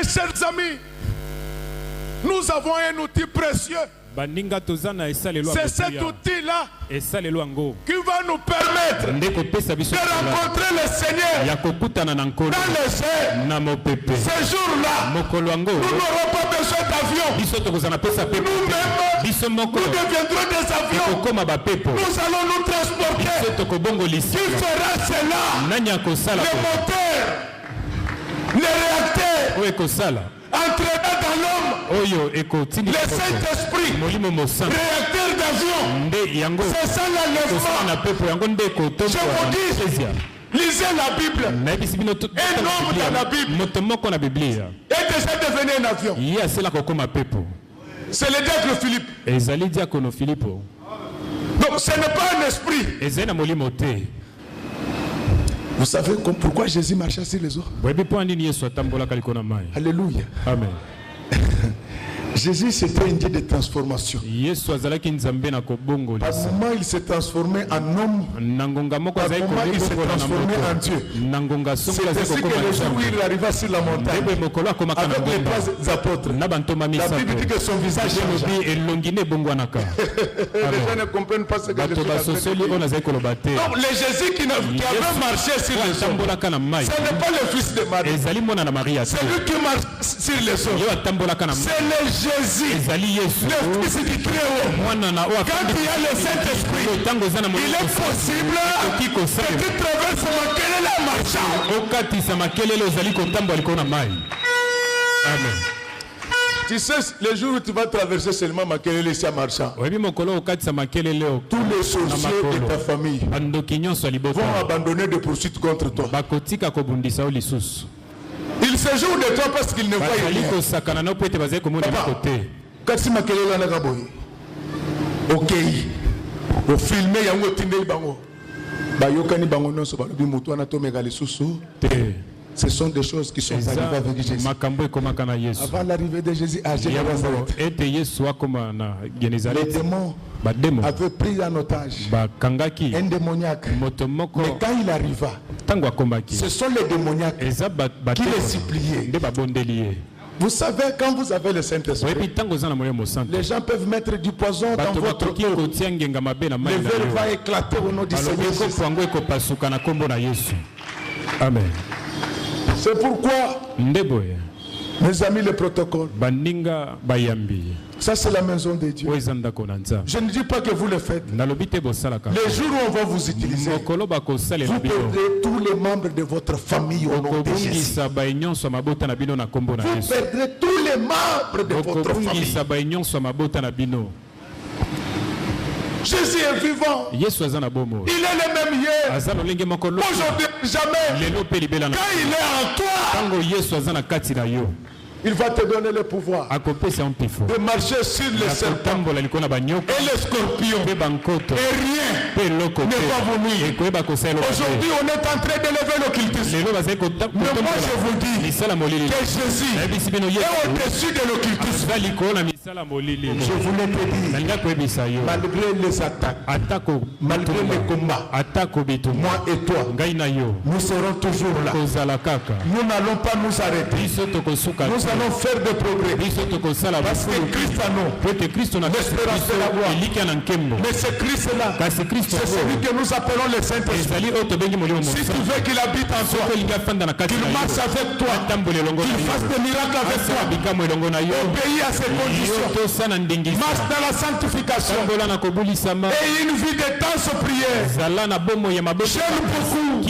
chers amis, nous avons un outil précieux. C'est cet outil-là qui va nous permettre de rencontrer le Seigneur dans le ces jours-là. Nous n'aurons pas besoin d'avion. Nous-mêmes, nous deviendrons des avions. Nous allons nous transporter. Qui fera cela? Le moteur, le réacteur, entraînant dans l'homme, le Saint-Esprit, réacteur d'avion. C'est ça l'enlèvement. Je vous dis, lisez la Bible. Un homme dans la Bible est déjà devenu un avion. C'est le diacre Philippe. Donc ce n'est pas un esprit. Vous savez pourquoi Jésus marchait sur les eaux? Alléluia. Amen. Jésus c'était un Dieu de transformation. Par moment il s'est transformé en homme. Par moment il s'est transformé en Dieu. C'est ainsi que le jour où il arriva sur la montagne avec les trois apôtres, la Bible dit que son visage changeait. Les gens ne comprennent pas ce que je suis en train de dire. Donc le Jésus qui avait marché sur les eaux, ce n'est pas le fils de Marie. C'est lui qui marche sur les eaux. C'est le Jésus, le Fils du Très-Haut. Quand il y a le Saint-Esprit, il est possible que tu traverses Makelele en marchant. Tu sais, les jours où tu vas traverser seulement Makelele ici en marchant, tous les sorciers de ta famille vont abandonner des poursuites contre toi. Ils se jouent de toi parce qu'ils ne voient rien. Quand tu m'as ok, au filmer, il y a un tindel bango. Bayokani bango non so balobi mutu ana to megale susu. Ce sont des choses qui sont arrivées avec Jésus. Avant l'arrivée de Jésus à Nazareth, les démons avaient pris en otage un démoniaque. Mais quand il arriva, ce sont les démoniaques qui les suppliaient. Vous savez, quand vous avez le Saint-Esprit, les gens peuvent mettre du poison dans votre eau. Le verre va éclater au nom du Seigneur Jésus. Amen. C'est pourquoi, mes amis, le protocole, ça c'est la maison de Dieu. Je ne dis pas que vous le faites. Les jours où on va vous utiliser, vous perdrez tous les membres de votre famille au nom de Jésus. Vous perdrez tous les membres de votre famille. Jésus est vivant. Il est le même hier, aujourd'hui, jamais. Quand il est en toi, il va te donner le pouvoir de marcher sur les serpents et les scorpions. Et rien ne va vous nuire. Aujourd'hui, on est en train d'élever l'occultisme. Mais moi, je vous dis que Jésus est au-dessus de l'occultisme. Je voulais te dire, malgré les attaques, malgré les combats, moi et toi, nous serons toujours là. Nous n'allons pas nous arrêter. Nous allons faire des progrès. Parce que Christ a nous. L'espérance de la gloire. Mais ce Christ-là, c'est celui que nous appelons le Saint-Esprit. Si tu veux qu'il habite en toi, qu'il marche avec toi, qu'il fasse des miracles avec toi, obéis à ses conditions, marche dans la sanctification et une vie de danse prière. J'aime beaucoup.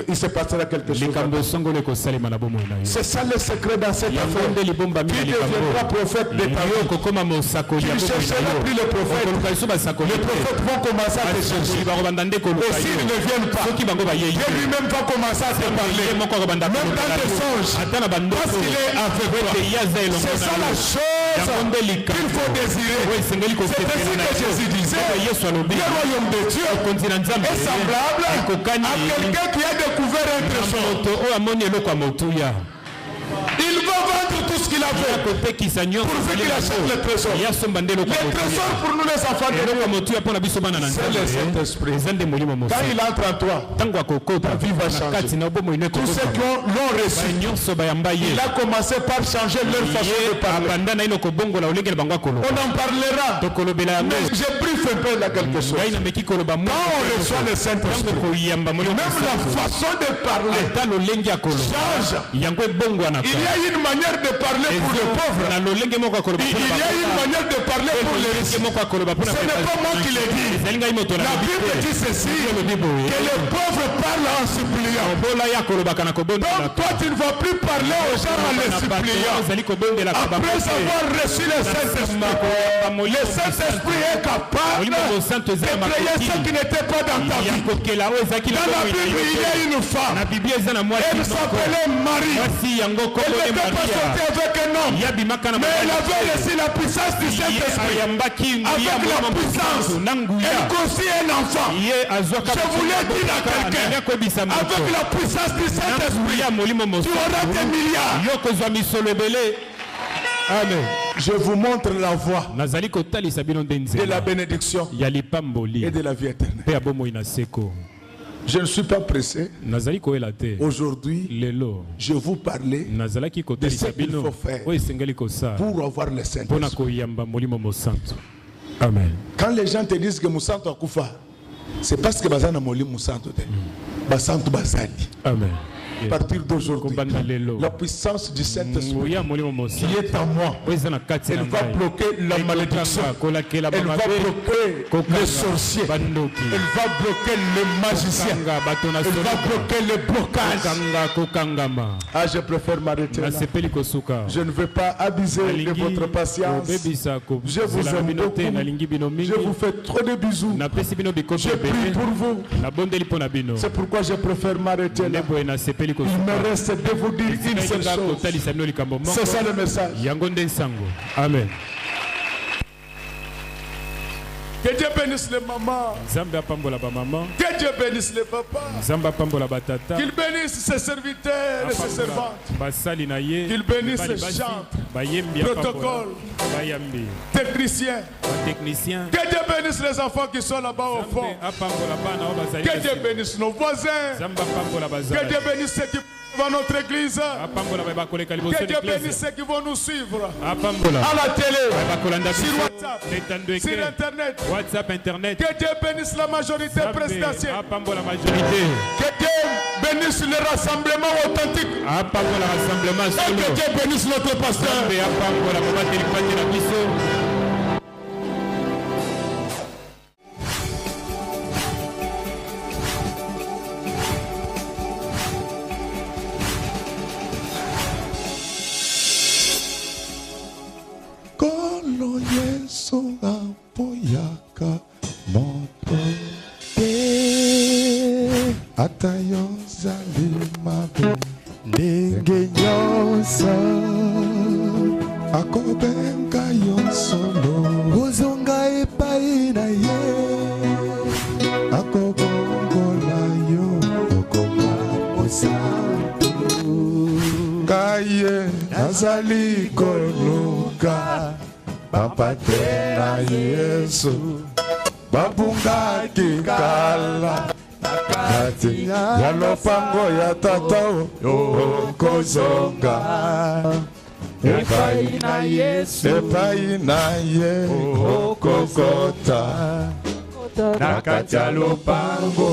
Il se passera quelque chose. C'est ça le secret dans cette affaire. Qui deviendra prophète de ta vie? Qui cherchera plus le prophète? Les prophètes vont commencer à te chercher. Et s'ils ne viennent pas, Dieu lui-même va commencer à te parler. Même dans tes songes. Parce qu'il est avec toi. C'est ça la chose qu'il faut désirer. C'est ainsi que Jésus disait, le royaume de Dieu est semblable à quelqu'un qui a découvert un trésor. Il va vendre tout ce qu'il laver. Pourvu qu'il achète les trésors. Les trésors pour nous les enfants de Dieu, c'est le Saint-Esprit. Quand il entre en toi, ta vie va changer. Tous ceux qui l'ont reçu, il a commencé par changer leur façon de parler. On en parlera. Mais je briefe un peu là quelque chose. Quand on reçoit le Saint-Esprit, même la façon de parler change. Il y a une manière de parler pour les pauvres. Il y a une manière de parler pour les riches. Ce n'est pas moi qui l'ai dit. La Bible dit ceci, que les pauvres parlent en suppliant. Donc toi tu ne vas plus parler aux gens en les suppliant. Après avoir reçu le Saint-Esprit, le Saint-Esprit est capable de créer ce qui n'était pas dans ta vie. Dans la Bible, il y a une femme. Elle s'appelait Marie. Elle n'était pas sortie avec un homme. Mais elle avait reçu la puissance du Saint-Esprit. Avec la puissance, elle conçut un enfant. Je voulais dire à quelqu'un, avec la puissance du Saint-Esprit, tu auras des milliards. Amen. Je vous montre la voie de la bénédiction et de la vie éternelle. Je ne suis pas pressé. Aujourd'hui, je vous parlais de ce qu'il faut faire pour avoir le Saint-Esprit. Amen. Quand les gens te disent que Moussanto a Koufa, c'est parce que Bazana Moli Moussanto. Basanto Bazali. Amen. À partir d'aujourd'hui, la puissance du Saint-Esprit qui est en moi, elle va bloquer la malédiction, elle va bloquer les sorciers, elle va bloquer les magiciens, elle va bloquer les blocages. Ah, je préfère m'arrêter là. Je ne veux pas abuser de votre patience. Je vous aime beaucoup. Je vous fais trop de bisous. Je prie pour vous. C'est pourquoi je préfère m'arrêter là. Il me reste de vous dire une seule chose. C'est ça le message. Amen. Que Dieu bénisse les mamans. Que Dieu bénisse les papas. Qu'il bénisse ses serviteurs et ses servantes. Qu'il bénisse les chantres, protocoles, techniciens. Que Dieu bénisse les enfants qui sont là-bas au fond. Que Dieu bénisse nos voisins. Que Dieu bénisse ceux qui vont à notre église. Que Dieu bénisse ceux qui vont nous suivre à la télé, sur WhatsApp, sur Internet. Que Dieu bénisse la majorité présidentielle. Que Dieu bénisse le rassemblement authentique. Et que Dieu bénisse notre pasteur. Kolo Yesu apoyaka moto te atayo zalimabe ndenge nyonso akobenga yo solo ozonga epai na ye akobongola yo okoma mosantu kaye nazali koluka bapate na Yesu babungaki kala kati ya lopango ya tata okozonga epai na Yesu okokota na kati ya lopango.